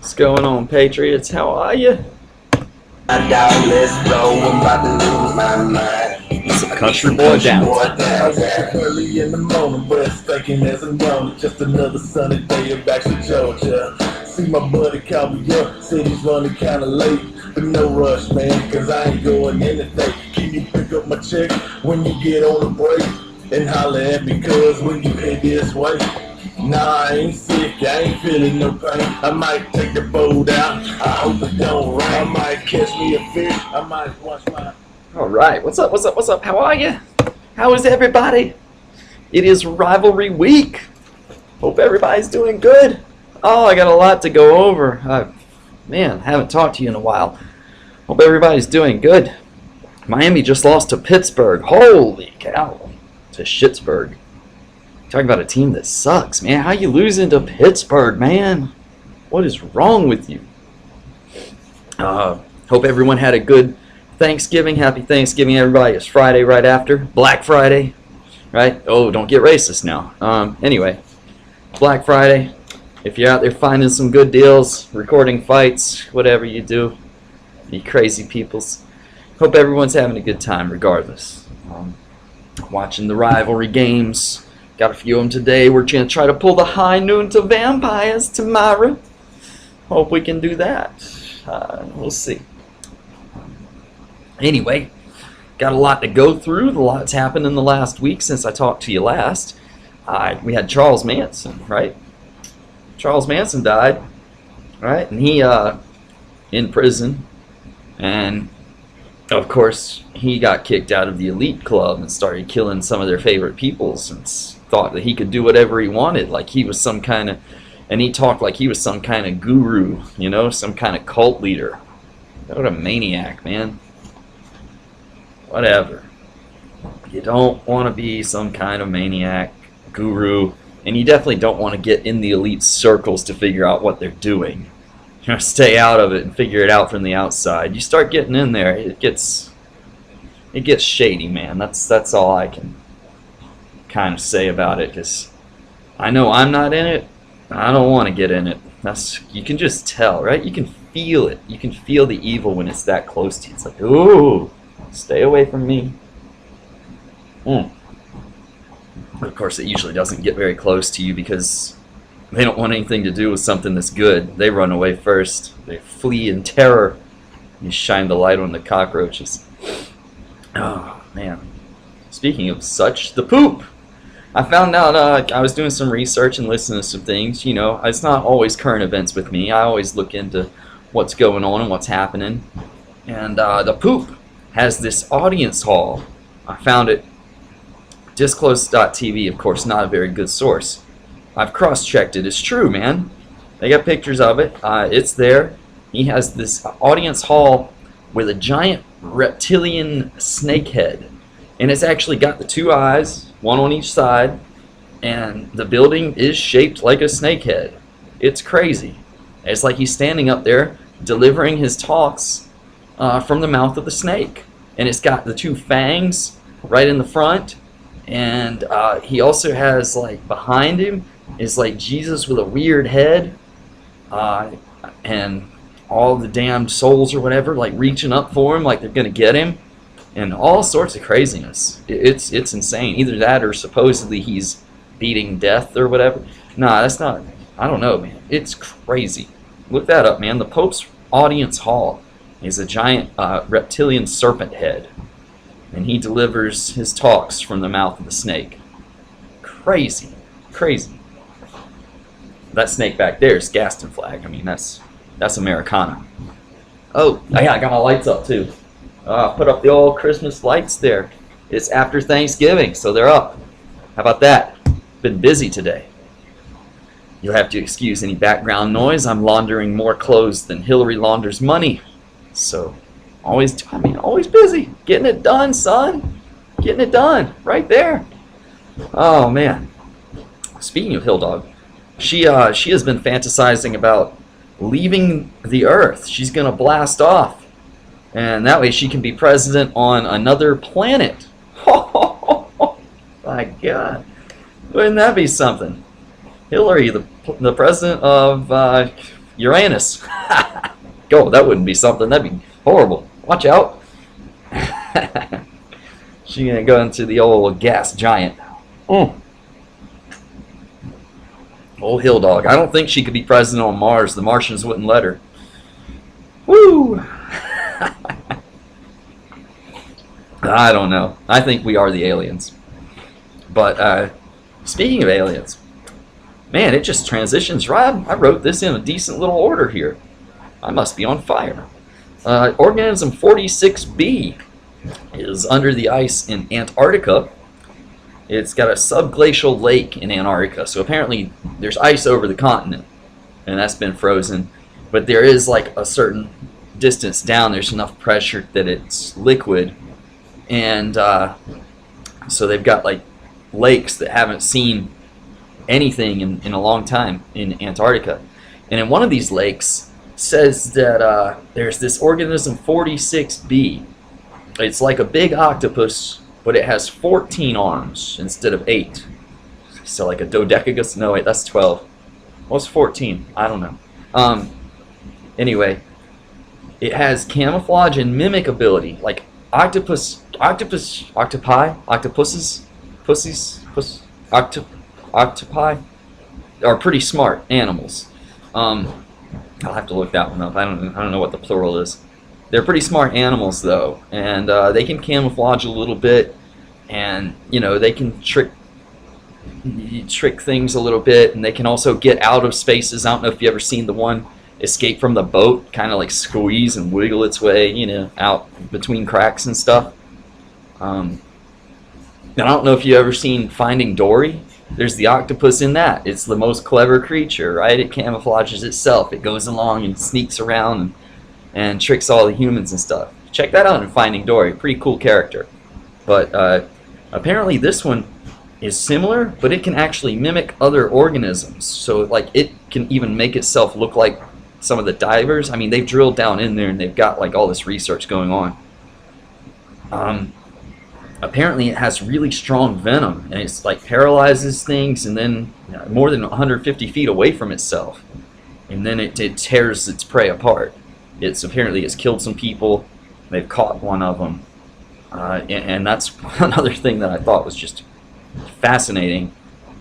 What's going on, Patriots? How are you? I doubt, let's go. I'm about to lose my mind. It's a country boy down. Early in the morning, breath thinking as I'm grown. Just another sunny day in Baxter, Georgia. See my buddy call me up, said he's running kinda late. But no rush, man, cause I ain't going anything. Can you pick up my check when you get on the break? And holler at me, cuz when you head this way. Nah, I ain't sick, I ain't feeling no pain. I might take the boat out, I hope it don't rain. I might catch me a fish, I might wash my... All right, what's up? What's up? What's up? How are you? How is everybody? It is rivalry week. Hope everybody's doing good. Oh, I got a lot to go over. Man, haven't talked to you in a while. Hope everybody's doing good. Miami just lost to Pittsburgh. Holy cow. To Schittsburg. Talking about a team that sucks, man. How you losing to Pittsburgh, man? What is wrong with you? Hope everyone had a good Thanksgiving. Happy Thanksgiving, everybody. It's Friday right after. Black Friday, right? Oh, don't get racist now. Anyway, Black Friday. If you're out there finding some good deals, recording fights, whatever you do, you crazy peoples. Hope everyone's having a good time regardless. Watching the rivalry games. Got a few of them today. We're going to try to pull the high noon to vampires tomorrow. Hope we can do that. We'll see. Anyway, got a lot to go through. A lot's happened in the last week since I talked to you last. We had Charles Manson, right? Charles Manson died, right? And he in prison. And, of course, he got kicked out of the elite club and started killing some of their favorite peoples and thought that he could do whatever he wanted, like he was some kind of, and he talked like he was some kind of guru, you know, some kind of cult leader. What a maniac, man. Whatever. You don't want to be some kind of maniac, guru, and you definitely don't want to get in the elite circles to figure out what they're doing. You know, stay out of it and figure it out from the outside. You start getting in there, it gets shady, man. That's all I can kind of say about it, because I know I'm not in it. I don't want to get in it. You can just tell, right? You can feel it. You can feel the evil when it's that close to you. It's like, ooh, stay away from me. Of course, it usually doesn't get very close to you because they don't want anything to do with something that's good. They run away first. They flee in terror. You shine the light on the cockroaches. Oh, man. Speaking of such, the poop. I found out I was doing some research and listening to some things. You know, it's not always current events with me. I always look into what's going on and what's happening. And the poop has this audience hall. I found it. Disclose.tv, of course, not a very good source. I've cross-checked it. It's true, man. They got pictures of it. It's there. He has this audience hall with a giant reptilian snake head. And it's actually got the two eyes, one on each side, and the building is shaped like a snake head. It's crazy. It's like he's standing up there delivering his talks from the mouth of the snake. And it's got the two fangs right in the front. And he also has, like, behind him is like Jesus with a weird head. And all the damned souls or whatever, like, reaching up for him like they're going to get him. And all sorts of craziness. It's insane. Either that or supposedly he's beating death or whatever. Nah, that's not. I don't know, man. It's crazy. Look that up, man. The Pope's audience hall is a giant reptilian serpent head. And he delivers his talks from the mouth of the snake. Crazy. Crazy. That snake back there is Gaston Flag. I mean, that's Americana. Oh, yeah, I got my lights up too. Put up the old Christmas lights there. It's after Thanksgiving, so they're up. How about that? Been busy today. You'll have to excuse any background noise. I'm laundering more clothes than Hillary launders money. So, always busy. Getting it done, son. Getting it done. Right there. Oh, man. Speaking of Hill Dog, she has been fantasizing about leaving the Earth. She's going to blast off. And that way she can be president on another planet. My God. Wouldn't that be something? Hillary, the president of Uranus. Go, that wouldn't be something. That'd be horrible. Watch out. She's gonna go into the old gas giant. Old hill dog. I don't think she could be president on Mars. The Martians wouldn't let her. Woo! I don't know. I think we are the aliens. But speaking of aliens, man, it just transitions right. I wrote this in a decent little order here. I must be on fire. Organism 46b is under the ice in Antarctica. It's got a subglacial lake in Antarctica, so apparently there's ice over the continent, and that's been frozen. But there is like a certain distance down, there's enough pressure that it's liquid, and so they've got like lakes that haven't seen anything in a long time in Antarctica. And in one of these lakes says that there's this organism 46b. It's like a big octopus, but it has 14 arms instead of 8. So like a dodecagus? No, wait, that's 12. What's 14? I don't know. Anyway, it has camouflage and mimic ability. Like octopuses, octopi are pretty smart animals. I'll have to look that one up. I don't know what the plural is. They're pretty smart animals though, and they can camouflage a little bit, and they can trick things a little bit, and they can also get out of spaces. I don't know if you ever seen the one escape from the boat, kind of like squeeze and wiggle its way, out between cracks and stuff. And I don't know if you ever seen Finding Dory. There's the octopus in that. It's the most clever creature, right? It camouflages itself. It goes along and sneaks around and tricks all the humans and stuff. Check that out in Finding Dory. Pretty cool character. But apparently this one is similar, but it can actually mimic other organisms. So like it can even make itself look like some of the divers. I mean, they've drilled down in there and they've got like all this research going on. Apparently it has really strong venom, and it's like paralyzes things, and then more than 150 feet away from itself, and then it tears its prey apart. It's killed some people. They've caught one of them, and that's another thing that I thought was just fascinating.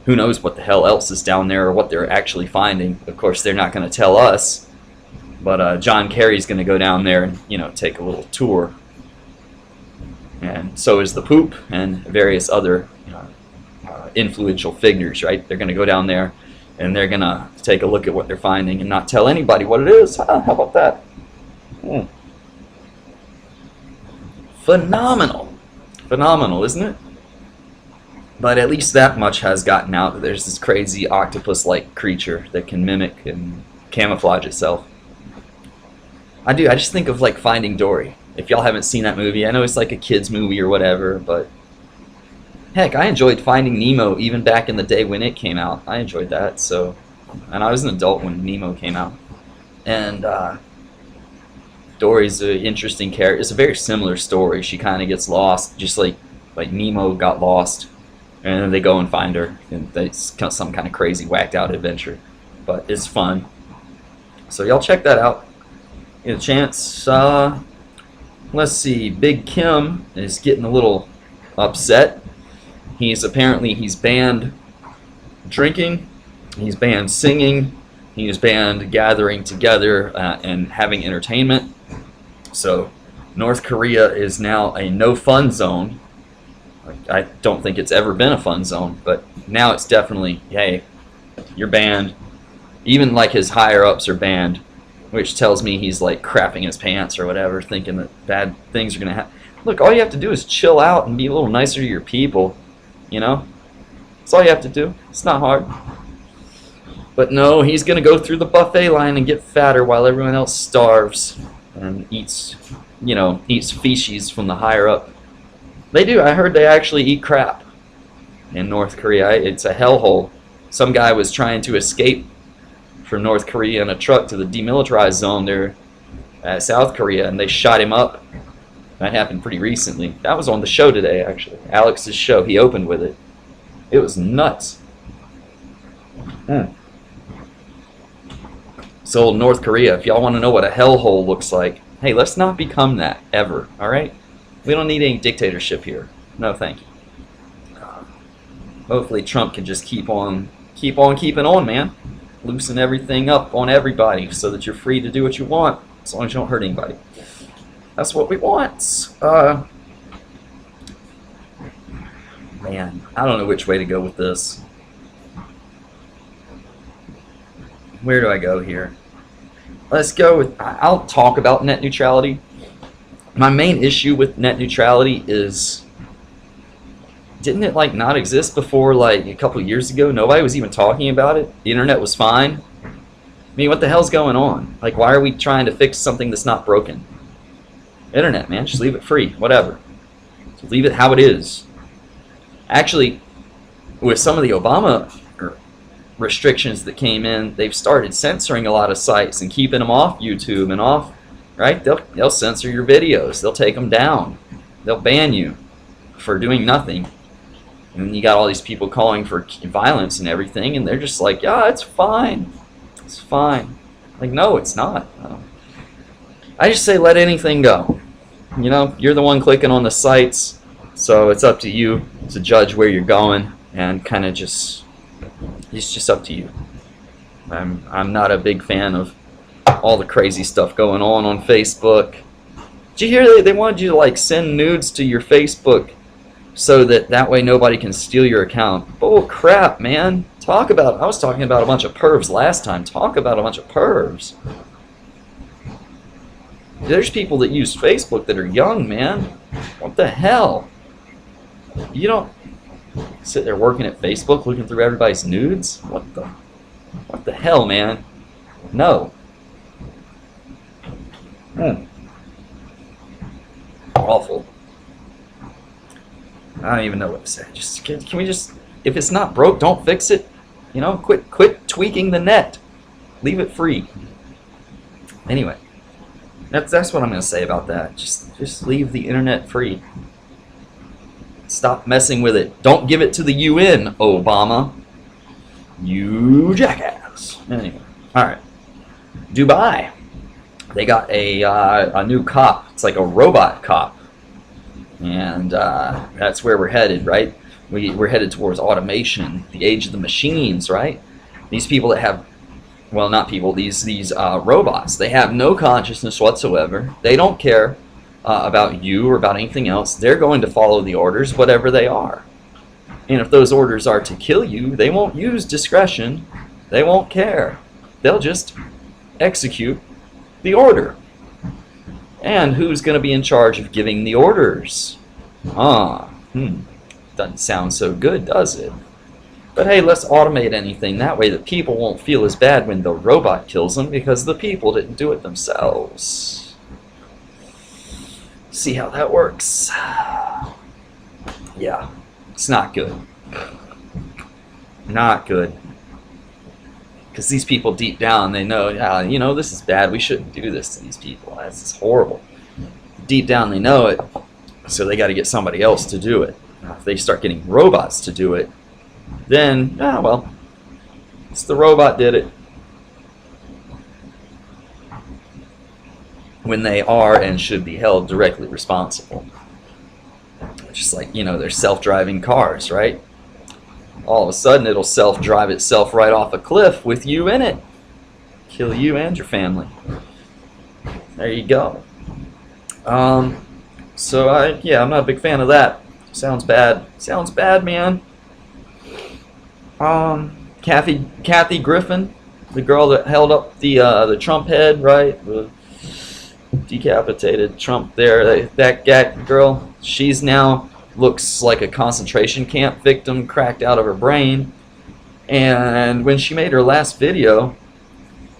Who knows what the hell else is down there or what they're actually finding? Of course, they're not going to tell us, but John Kerry's going to go down there and take a little tour. And so is the Poop and various other influential figures, right? They're going to go down there and they're going to take a look at what they're finding and not tell anybody what it is. How about that? Phenomenal. Phenomenal, isn't it? But at least that much has gotten out, that there's this crazy octopus-like creature that can mimic and camouflage itself. I just think of like Finding Dory. If y'all haven't seen that movie, I know it's like a kid's movie or whatever, but heck, I enjoyed Finding Nemo even back in the day when it came out. I enjoyed that. So, and I was an adult when Nemo came out. And Dory's an interesting character. It's a very similar story. She kind of gets lost, just like Nemo got lost, and then they go and find her, and it's some kind of crazy whacked out adventure. But it's fun. So y'all check that out. Get a chance. Let's see, Big Kim is getting a little upset. He's banned drinking, he's banned singing, he's banned gathering together and having entertainment. So North Korea is now a no fun zone. I don't think it's ever been a fun zone, but now it's definitely, hey, you're banned. Even like his higher ups are banned, which tells me he's like crapping his pants or whatever, thinking that bad things are going to happen. Look, all you have to do is chill out and be a little nicer to your people, That's all you have to do. It's not hard. But no, he's going to go through the buffet line and get fatter while everyone else starves and eats feces from the higher up. They do. I heard they actually eat crap in North Korea. It's a hellhole. Some guy was trying to escape from North Korea in a truck to the demilitarized zone there at South Korea, and they shot him up. That happened pretty recently. That was on the show today, actually. Alex's show. He opened with it. It was nuts. So North Korea, if y'all want to know what a hellhole looks like, hey, let's not become that ever, all right? We don't need any dictatorship here. No, thank you. Hopefully Trump can just keep on keeping on, man. Loosen everything up on everybody so that you're free to do what you want, as long as you don't hurt anybody. That's what we want. Man, I don't know which way to go with this. Where do I go here? Let's go with, I'll talk about net neutrality. My main issue with net neutrality is, didn't it like not exist before like a couple years ago? Nobody was even talking about it. The internet was fine. I mean, what the hell's going on? Like, why are we trying to fix something that's not broken? Internet, man, just leave it free, whatever. Just leave it how it is. Actually, with some of the Obama restrictions that came in, they've started censoring a lot of sites and keeping them off YouTube and off, right? They'll censor your videos. They'll take them down. They'll ban you for doing nothing. And then you got all these people calling for violence and everything, and they're just like, yeah, it's fine. It's fine. Like, no, it's not. I just say let anything go. You know, you're the one clicking on the sites, so it's up to you to judge where you're going, and kind of just, it's just up to you. I'm not a big fan of all the crazy stuff going on Facebook. Did you hear they wanted you to like send nudes to your Facebook so that way nobody can steal your account? Bull crap, man. I was talking about a bunch of pervs last time. Talk about a bunch of pervs. There's people that use Facebook that are young, man. What the hell? You don't sit there working at Facebook looking through everybody's nudes? What the hell, man? No. Awful. I don't even know what to say. Just can we just, if it's not broke, don't fix it. You know, quit tweaking the net. Leave it free. Anyway, that's what I'm going to say about that. Just leave the internet free. Stop messing with it. Don't give it to the UN, Obama. You jackass. Anyway, all right. Dubai. They got a new cop. It's like a robot cop. And that's where we're headed, right? We're headed towards automation, the age of the machines, right? These people that have, well, not people, these robots, they have no consciousness whatsoever. They don't care about you or about anything else. They're going to follow the orders, whatever they are. And if those orders are to kill you, they won't use discretion. They won't care. They'll just execute the order. And who's going to be in charge of giving the orders? Doesn't sound so good, does it? But hey, let's automate anything. That way the people won't feel as bad when the robot kills them because the people didn't do it themselves. See how that works. Yeah, it's not good. Not good. Because these people deep down, they know, yeah, you know, this is bad. We shouldn't do this to these people. This is horrible. Deep down, they know it, so they got to get somebody else to do it. Now, if they start getting robots to do it, then, well, it's the robot did it. When they are and should be held directly responsible. Just like, you know, they're self-driving cars, right? All of a sudden it'll self-drive itself right off a cliff with you in it. Kill you and your family. There you go. So I'm not a big fan of that. Sounds bad. Sounds bad, man. Kathy Griffin, the girl that held up the Trump head, right? The decapitated Trump there. That girl, she's now looks like a concentration camp victim cracked out of her brain. And when she made her last video,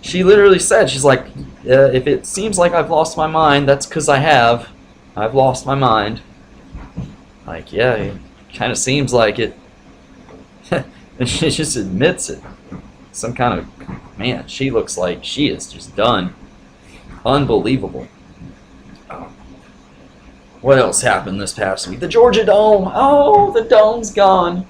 she literally said, she's like, if it seems like I've lost my mind, that's because I have. I've lost my mind. Like, yeah, it kind of seems like it. And she just admits it. Some kind of, man, she looks like she is just done. Unbelievable. What else happened this past week? The Georgia Dome. Oh, the dome's gone.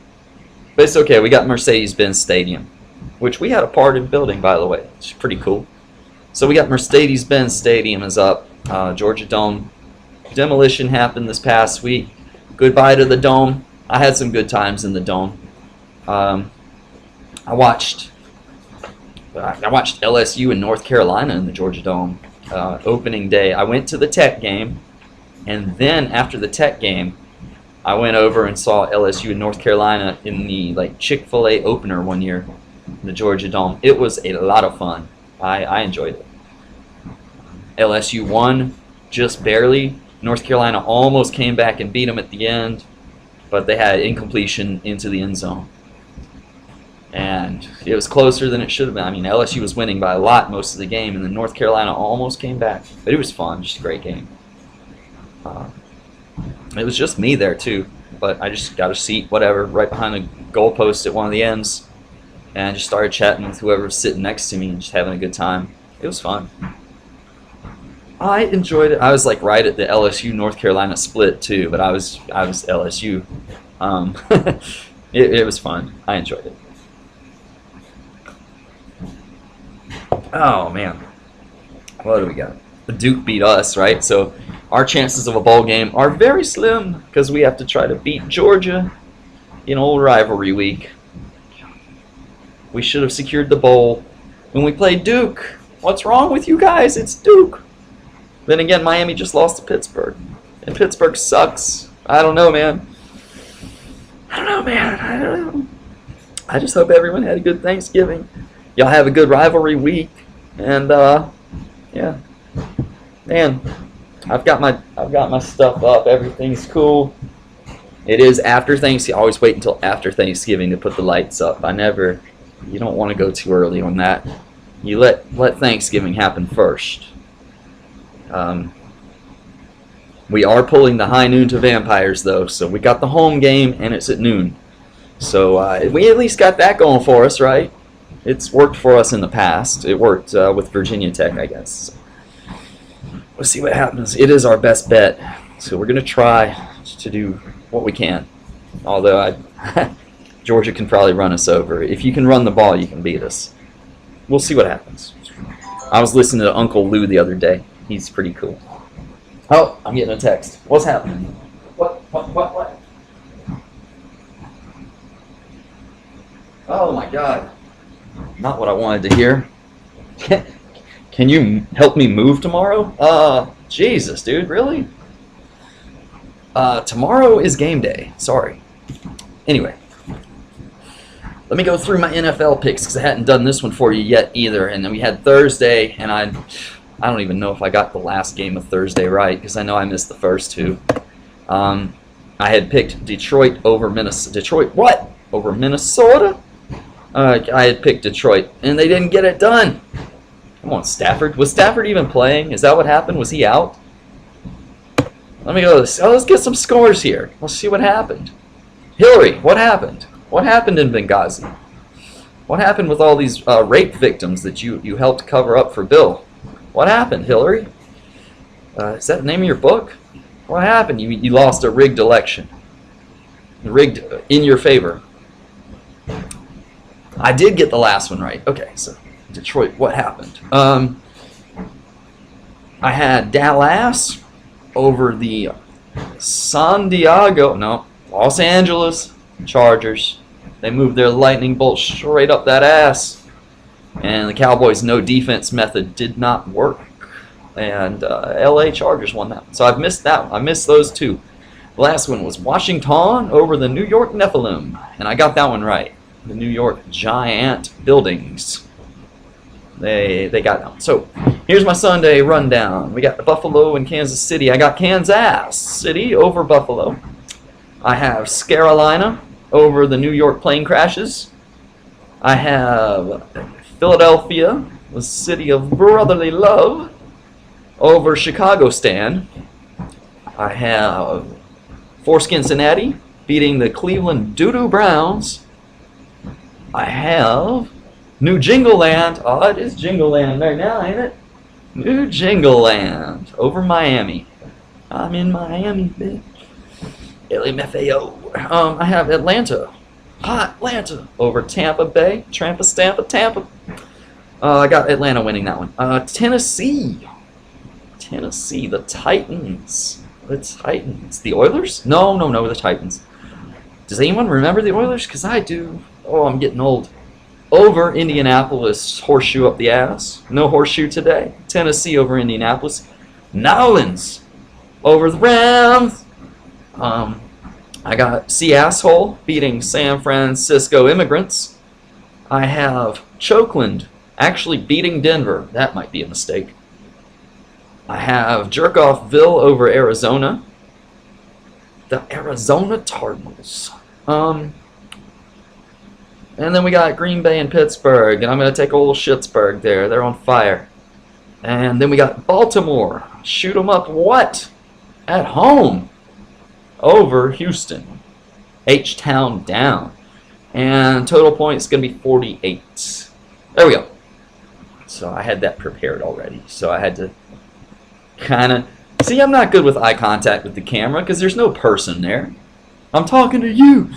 But it's okay. We got Mercedes-Benz Stadium, which we had a part in building, by the way. It's pretty cool. So we got Mercedes-Benz Stadium is up. Georgia Dome. Demolition happened this past week. Goodbye to the Dome. I had some good times in the Dome. I watched LSU and North Carolina in the Georgia Dome opening day. I went to the Tech game, and then after the Tech game, I went over and saw LSU and North Carolina in the Chick-fil-A opener one year in the Georgia Dome. It was a lot of fun. I enjoyed it. LSU won just barely. North Carolina almost came back and beat them at the end, but they had incompletion into the end zone. And it was closer than it should have been. I mean, LSU was winning by a lot most of the game, and then North Carolina almost came back. But it was fun, just a great game. It was just me there, too. But I just got a seat, whatever, right behind the goalpost at one of the ends. And I just started chatting with whoever was sitting next to me and just having a good time. It was fun. I enjoyed it. I was right at the LSU North Carolina split too, but I was LSU. It was fun. I enjoyed it. Oh man, what do we got? The Duke beat us, right? So our chances of a bowl game are very slim because we have to try to beat Georgia in old rivalry week. We should have secured the bowl when we played Duke. What's wrong with you guys? It's Duke. Then again, Miami just lost to Pittsburgh. And Pittsburgh sucks. I don't know, man. I don't know. I just hope everyone had a good Thanksgiving. Y'all have a good rivalry week. And, yeah. Man, I've got my stuff up. Everything's cool. It is after Thanksgiving. I always wait until after Thanksgiving to put the lights up. You don't want to go too early on that. You let Thanksgiving happen first. We are pulling the high noon to Vampires, though, so we got the home game, and it's at noon. So we at least got that going for us, right? It's worked for us in the past. It worked with Virginia Tech, I guess. We'll see what happens. It is our best bet, so we're going to try to do what we can. Although Georgia can probably run us over. If you can run the ball, you can beat us. We'll see what happens. I was listening to Uncle Lou the other day. He's pretty cool. Oh, I'm getting a text. What's happening? What? Oh my God. Not what I wanted to hear. Can you help me move tomorrow? Jesus, dude, really? Tomorrow is game day. Sorry. Anyway. Let me go through my NFL picks because I hadn't done this one for you yet either. And then we had Thursday, and I don't even know if I got the last game of Thursday right because I know I missed the first two. I had picked Detroit over Minnesota. Detroit what? Over Minnesota? I had picked Detroit, and they didn't get it done. Come on, Stafford. Was Stafford even playing? Is that what happened? Was he out? Let me go. Let's get some scores here. Let's see what happened. Hillary, what happened? What happened in Benghazi? What happened with all these rape victims that you helped cover up for Bill? What happened, Hillary? Is that the name of your book? What happened? You lost a rigged election. Rigged in your favor. I did get the last one right. Okay, so Detroit, what happened? I had Dallas over the Los Angeles Chargers. They moved their lightning bolt straight up that ass. And the Cowboys' no defense method did not work. And LA Chargers won that. So I've missed that one. I missed those two. The last one was Washington over the New York Nephilim. And I got that one right. The New York Giant Buildings. They got that one. So here's my Sunday rundown. We got the Buffalo and Kansas City. I got Kansas City over Buffalo. I have Carolina over the New York plane crashes. I have Philadelphia, the city of brotherly love, over Chicago Stan. I have Foreskin Cincinnati beating the Cleveland Doo-Doo Browns. I have New Jingle Land. Oh, it is Jingle Land right now, ain't it? New Jingle Land over Miami. I'm in Miami, bitch. LMFAO. I have Atlanta. Hot Atlanta over Tampa Bay. Tampa. I got Atlanta winning that one. Tennessee. Tennessee, the Titans. The Titans. The Oilers? No, the Titans. Does anyone remember the Oilers? Because I do. Oh, I'm getting old. Over Indianapolis, horseshoe up the ass. No horseshoe today. Tennessee over Indianapolis. Nowlands over the Rams. I got C Asshole beating San Francisco Immigrants. I have Chokeland actually beating Denver. That might be a mistake. I have Jerkoffville over Arizona. The Arizona Cardinals. And then we got Green Bay and Pittsburgh, and I'm going to take old Schittsburg there. They're on fire. And then we got Baltimore. Shoot 'em up what? At home. Over Houston. H-Town down. And total points going to be 48. There we go. So I had that prepared already. So I had to kind of... See, I'm not good with eye contact with the camera because there's no person there. I'm talking to you,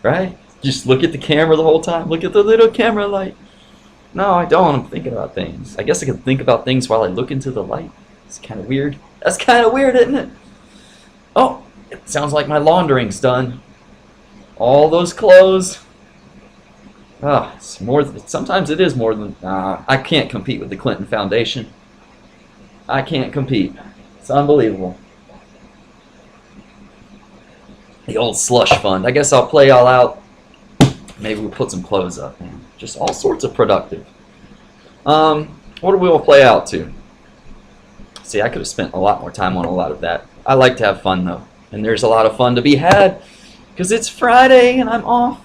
right? Just look at the camera the whole time. Look at the little camera light. No, I don't. I'm thinking about things. I guess I can think about things while I look into the light. It's kind of weird. That's kind of weird, isn't it? Oh, it sounds like my laundering's done. All those clothes. Oh, it's more. Sometimes it is more than. I can't compete with the Clinton Foundation. I can't compete. It's unbelievable. The old slush fund. I guess I'll play all out. Maybe we'll put some clothes up, man. Just all sorts of productive. What do we all play out to? See, I could have spent a lot more time on a lot of that. I like to have fun, though. And there's a lot of fun to be had because it's Friday and I'm off.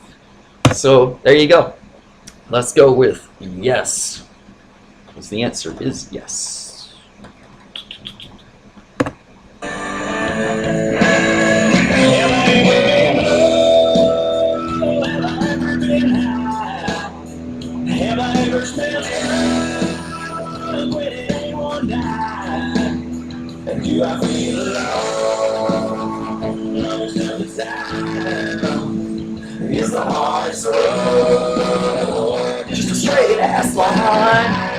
So, there you go. Let's go with yes. Because the answer is yes. Do I feel alone? Most of the time, it's the hardest road. Just a straight ass line.